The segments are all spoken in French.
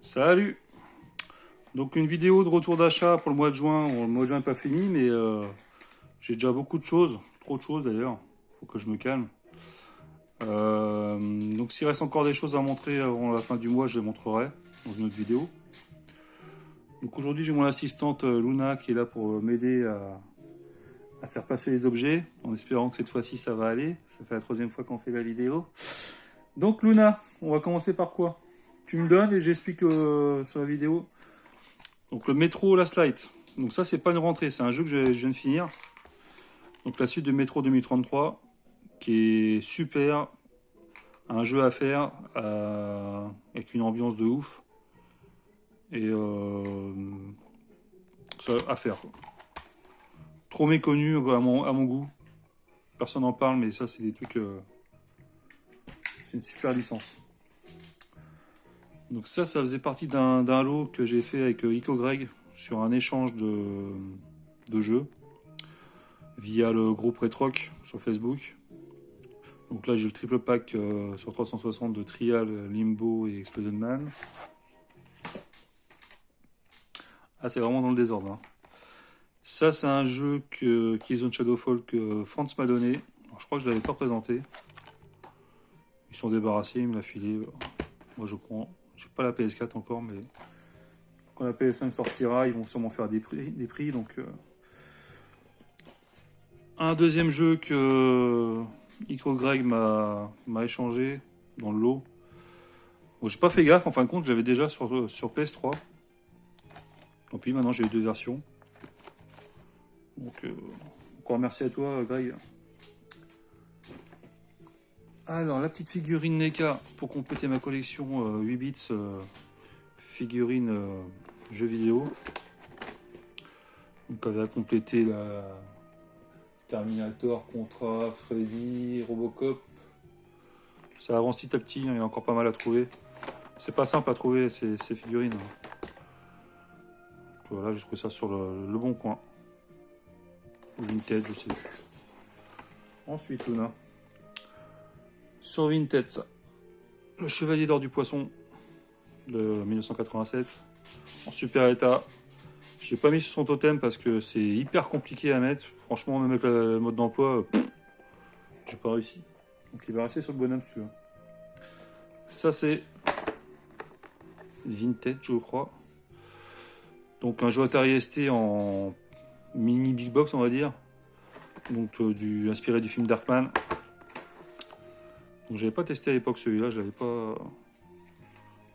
Salut! Donc une vidéo de retour d'achat pour le mois de juin. Bon, le mois de juin n'est pas fini, mais j'ai déjà beaucoup de choses, trop de choses d'ailleurs. Faut que je me calme. Donc s'il reste encore des choses à montrer avant la fin du mois, je les montrerai dans une autre vidéo. Donc aujourd'hui j'ai mon assistante Luna qui est là pour m'aider à faire passer les objets, en espérant que cette fois-ci ça va aller. Ça fait la troisième fois qu'on fait la vidéo. Donc Luna, on va commencer par quoi? Tu me donnes et j'explique sur la vidéo. Donc le Metro Last Light. Donc ça c'est pas une rentrée, c'est un jeu que je viens de finir. Donc la suite de Metro 2033 qui est super, un jeu à faire avec une ambiance de ouf et ça, à faire. Trop méconnu à mon goût. Personne n'en parle, mais ça c'est des trucs. C'est une super licence. Donc ça faisait partie d'un lot que j'ai fait avec Ico Greg sur un échange de jeux via le groupe Retroc sur Facebook. Donc là j'ai le triple pack sur 360 de Trial, Limbo et Exploded Man. Ah c'est vraiment dans le désordre. Hein. Ça c'est un jeu Killzone Shadowfall que Franz m'a donné. Alors, je crois que je ne l'avais pas présenté. Ils sont débarrassés, il me l'a filé. Moi je prends. J'ai pas la PS4 encore, mais quand la PS5 sortira, ils vont sûrement faire des prix donc un deuxième jeu que Ico Greg m'a échangé dans le lot. Bon, j'ai pas fait gaffe, en fin de compte, j'avais déjà sur PS3. Tant pis, maintenant j'ai eu deux versions. Donc, encore merci à toi, Greg. Alors, la petite figurine NECA pour compléter ma collection 8 bits figurine jeux vidéo. Donc, elle va compléter la Terminator, Contra, Freddy, Robocop. Ça avance petit à petit, il y a encore pas mal à trouver. C'est pas simple à trouver ces figurines. Voilà, j'ai trouvé ça sur le bon coin. Vintage, je sais plus. Ensuite, Luna. Sur Vintage, ça. Le Chevalier d'Or du Poisson de 1987. En super état. Je l'ai pas mis sur son totem parce que c'est hyper compliqué à mettre. Franchement, même avec le mode d'emploi, j'ai pas réussi. Donc il va rester sur le bonhomme celui-là. Ça c'est Vintage, je crois. Donc un jeu Atari ST en mini big box, on va dire. Donc inspiré du film Darkman. Donc j'avais pas testé à l'époque celui-là, je l'avais pas.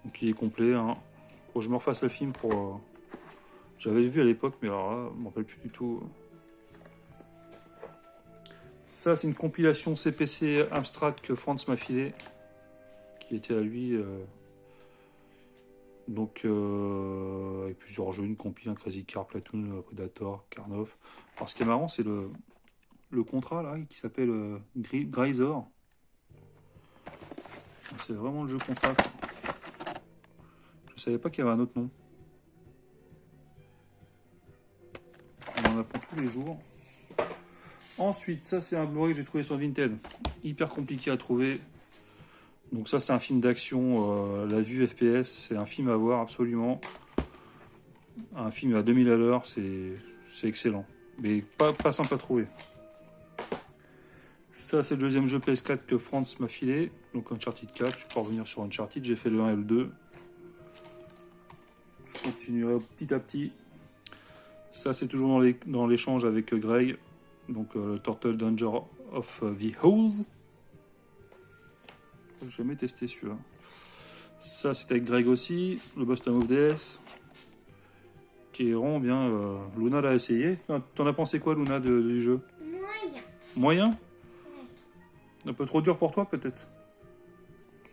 Donc il est complet. Hein. Faut que je me refasse le film pour. J'avais vu à l'époque, mais alors là, je m'en rappelle plus du tout. Ça, c'est une compilation CPC Amstrad que Franz m'a filé, qui était à lui. Donc, avec plusieurs jeux, une compil, un Crazy Car, Platoon, Predator, Karnov. Alors, ce qui est marrant, c'est le contrat là, qui s'appelle Grisor. C'est vraiment le jeu contrat. Je savais pas qu'il y avait un autre nom. On en apprend tous les jours. Ensuite, ça c'est un Blu-ray que j'ai trouvé sur Vinted. Hyper compliqué à trouver. Donc ça c'est un film d'action, la vue FPS, c'est un film à voir absolument. Un film à 2000 à l'heure, c'est excellent. Mais pas simple à trouver. Ça c'est le deuxième jeu PS4 que Franz m'a filé. Donc Uncharted 4, je peux revenir sur Uncharted, j'ai fait le 1 et le 2. Je continuerai petit à petit. Ça c'est toujours dans l'échange avec Greg. Donc Turtle Danger of the Holes. J'ai jamais testé celui-là. Ça c'est avec Greg aussi. Le Boston of DS. Qui est vraiment bien. Luna l'a essayé. T'en as pensé quoi Luna du jeu? Moyen. Moyen? Ouais. Un peu trop dur pour toi peut-être?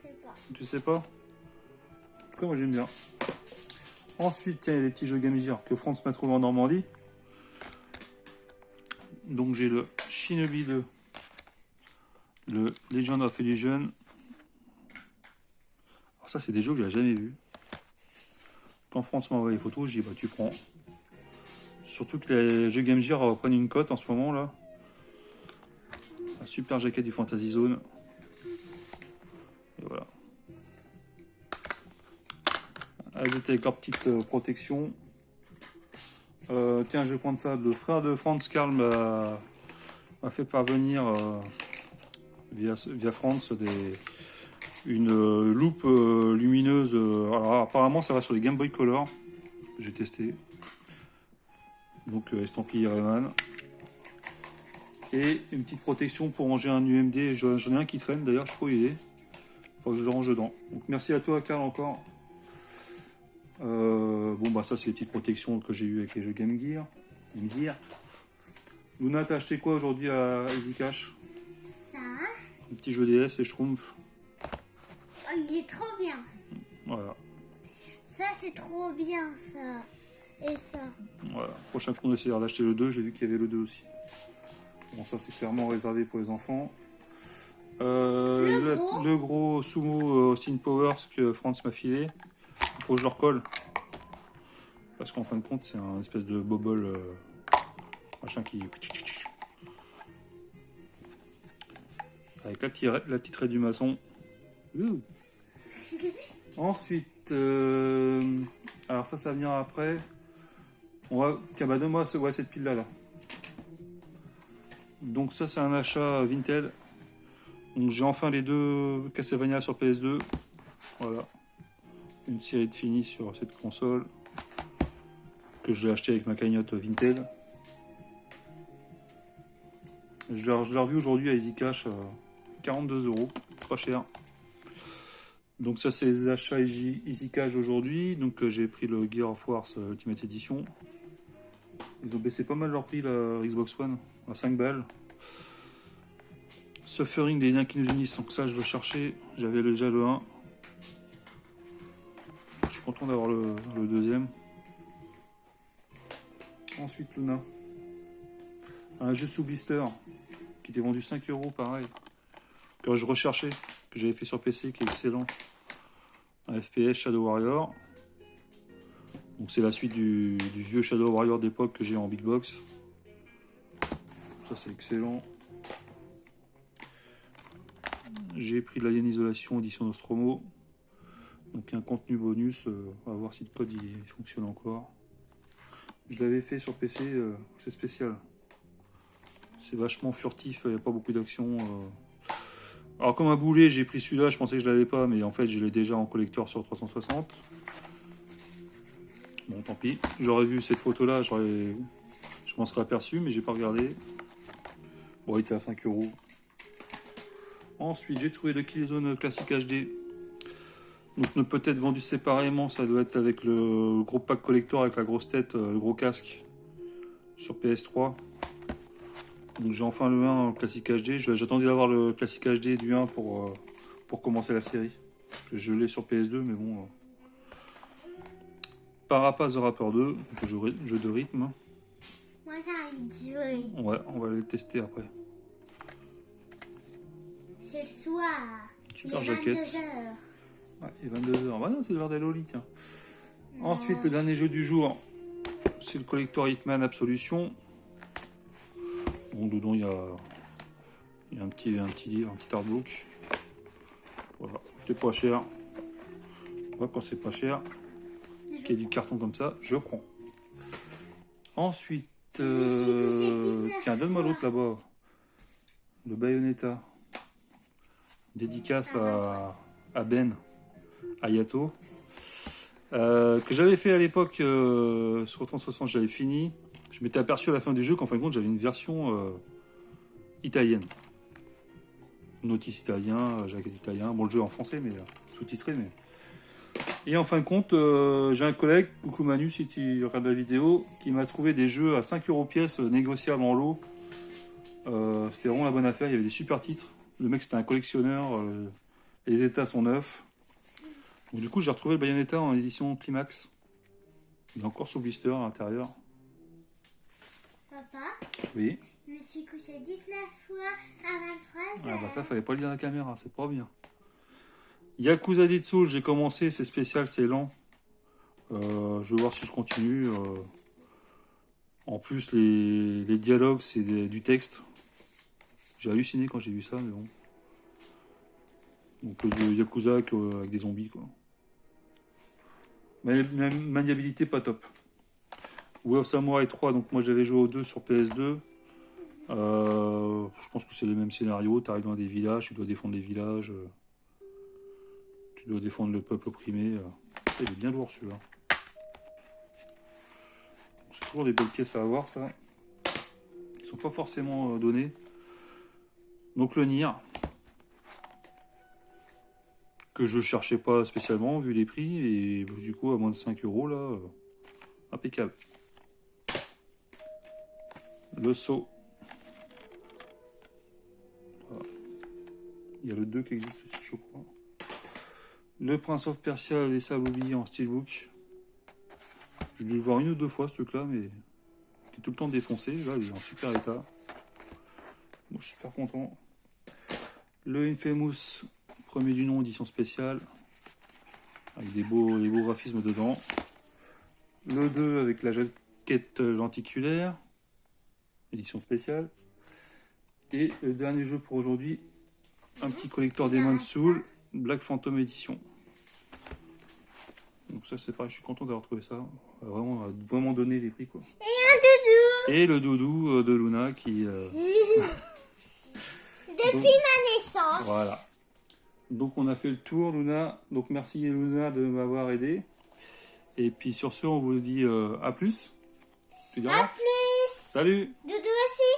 Je sais pas. Tu sais pas? En tout cas moi j'aime bien. Ensuite tiens il y a les petits jeux Game Gear que France m'a trouvé en Normandie. Donc j'ai le Shinobi 2, le Legend of Illusion. Alors ça c'est des jeux que j'ai jamais vus. Quand France m'a envoyé les photos, j'ai dit bah tu prends. Surtout que les jeux Game Gear reprennent une cote en ce moment là. Un super jaquette du Fantasy Zone. Et voilà. Elles étaient avec leur petite protection. Tiens, je vais prendre ça. Le frère de Franz Karl m'a fait parvenir via France une loupe lumineuse. Alors apparemment ça va sur les Game Boy Color. J'ai testé. Donc estampillé Rayman. Et une petite protection pour ranger un UMD. J'en ai un qui traîne d'ailleurs, je sais pas où il est. Faut que je le range dedans. Donc merci à toi Karl encore. Bon bah ça c'est les petites protections que j'ai eu avec les jeux Game Gear. Luna, t'as acheté quoi aujourd'hui à Easy Cash? Ça. Un petit jeu DS et Schtroumpf. Oh, il est trop bien. Voilà. Ça, c'est trop bien, ça. Et ça. Voilà. Prochain coup on essaiera d'acheter le 2, j'ai vu qu'il y avait le 2 aussi. Bon ça c'est clairement réservé pour les enfants. Le gros Sumo Austin Powers que Franz m'a filé. Il faut que je le recolle. Parce qu'en fin de compte c'est un espèce de bobble machin qui... Avec la petite raie du maçon. Ensuite, alors ça va venir après. On va... Tiens, bah donne-moi cette pile là. Donc ça c'est un achat Vinted. Donc j'ai enfin les deux Castlevania sur PS2. Voilà. Une série de finis sur cette console. Que je l'ai acheté avec ma cagnotte Vinted. Je l'ai revu aujourd'hui à Easy Cash. 42 €, pas cher. Donc ça c'est les achats Easy Cash aujourd'hui. Donc j'ai pris le Gear of Wars Ultimate Edition. Ils ont baissé pas mal leur prix la Xbox One à 5 balles. Suffering des liens qui nous unissent. Donc ça je le cherchais. J'avais déjà le 1. Je suis content d'avoir le deuxième. Ensuite Luna. Un jeu sous blister qui était vendu 5 € pareil. Que je recherchais, que j'avais fait sur PC, qui est excellent. Un FPS Shadow Warrior. Donc c'est la suite du vieux Shadow Warrior d'époque que j'ai en Big Box. Ça c'est excellent. J'ai pris de l'Alien Isolation édition Nostromo. Donc un contenu bonus, on va voir si le code il fonctionne encore. Je l'avais fait sur PC, c'est spécial. C'est vachement furtif, il n'y a pas beaucoup d'action. Alors comme un boulet, j'ai pris celui-là, je pensais que je l'avais pas, mais en fait je l'ai déjà en collector sur 360. Bon tant pis, j'aurais vu cette photo-là, je m'en serais aperçu, mais j'ai pas regardé. Bon, il était à 5 €. Ensuite, j'ai trouvé le Killzone classique HD. Donc peut-être vendu séparément, ça doit être avec le gros pack collector avec la grosse tête, le gros casque sur PS3. Donc j'ai enfin le 1 classique HD. J'attendais d'avoir le classique HD du 1 pour commencer la série. Je l'ai sur PS2, mais bon. Parappa The Rapper 2, jeu de rythme. Moi, j'ai envie de jouer. Ouais, on va les tester après. C'est le soir. Super il est jaquette. 22 h. Ouais, il est 22 h. Bah non, c'est l'heure des lolis, tiens. Ensuite, le dernier jeu du jour, c'est le Collector Hitman Absolution. Bon, dedans, il y a un petit livre, un petit artbook. Voilà, c'est pas cher. Moi, quand c'est pas cher, qu'il y a du carton comme ça, je prends. Ensuite, tiens, donne-moi l'autre là-bas. Le Bayonetta. Dédicace à Ben, à Yato. Que j'avais fait à l'époque sur 360, j'avais fini. Je m'étais aperçu à la fin du jeu qu'en fin de compte, j'avais une version italienne. Notice italien, jaquette italien. Bon, le jeu en français, mais sous-titré. Mais... Et en fin de compte, j'ai un collègue, coucou Manu, si tu regardes la vidéo, qui m'a trouvé des jeux à 5 € pièce, négociables en lot. C'était vraiment la bonne affaire, il y avait des super titres. Le mec, c'était un collectionneur, les états sont neufs. Donc, du coup, j'ai retrouvé le Bayonetta en édition Climax. Il est encore sous blister à l'intérieur. Papa, Oui. je me suis couché 19 fois à 23 h. Ah bah ça, fallait pas le dire à la caméra, c'est pas bien. Yakuza Ditsu, j'ai commencé, c'est spécial, c'est lent. Je vais voir si je continue. En plus, les dialogues, c'est du texte. J'ai halluciné quand j'ai vu ça, mais bon. Donc de Yakuza avec des zombies, quoi. Mais maniabilité pas top. Way of Samurai 3, donc moi j'avais joué aux deux sur PS2. Je pense que c'est les mêmes scénarios. Tu arrives dans des villages, tu dois défendre les villages. Tu dois défendre le peuple opprimé. Il est bien lourd celui-là. C'est toujours des belles pièces à avoir, ça. Ils sont pas forcément donnés. Donc le Nier, que je cherchais pas spécialement vu les prix, et du coup à moins de 5 euros là, impeccable. Le saut. Voilà. Il y a le 2 qui existe aussi, je crois. Le Prince of Persia, les sables oubliés en steelbook. J'ai dû le voir une ou deux fois ce truc là, mais il est tout le temps défoncé. Là il est en super état. Bon, je suis super content. Le Infamous, premier du nom, édition spéciale, avec des beaux graphismes dedans. Le 2 avec la jaquette lenticulaire, édition spéciale. Et le dernier jeu pour aujourd'hui, un petit collector Demon's Soul, Black Phantom Edition. Donc ça c'est pareil, je suis content d'avoir trouvé ça. On va vraiment donner les prix quoi. Et un doudou. Et le doudou de Luna qui... Depuis ma naissance. Voilà. Donc on a fait le tour Luna. Donc merci Luna de m'avoir aidé. Et puis sur ce on vous dit à plus. Tu diras? À plus. Salut. Doudou aussi.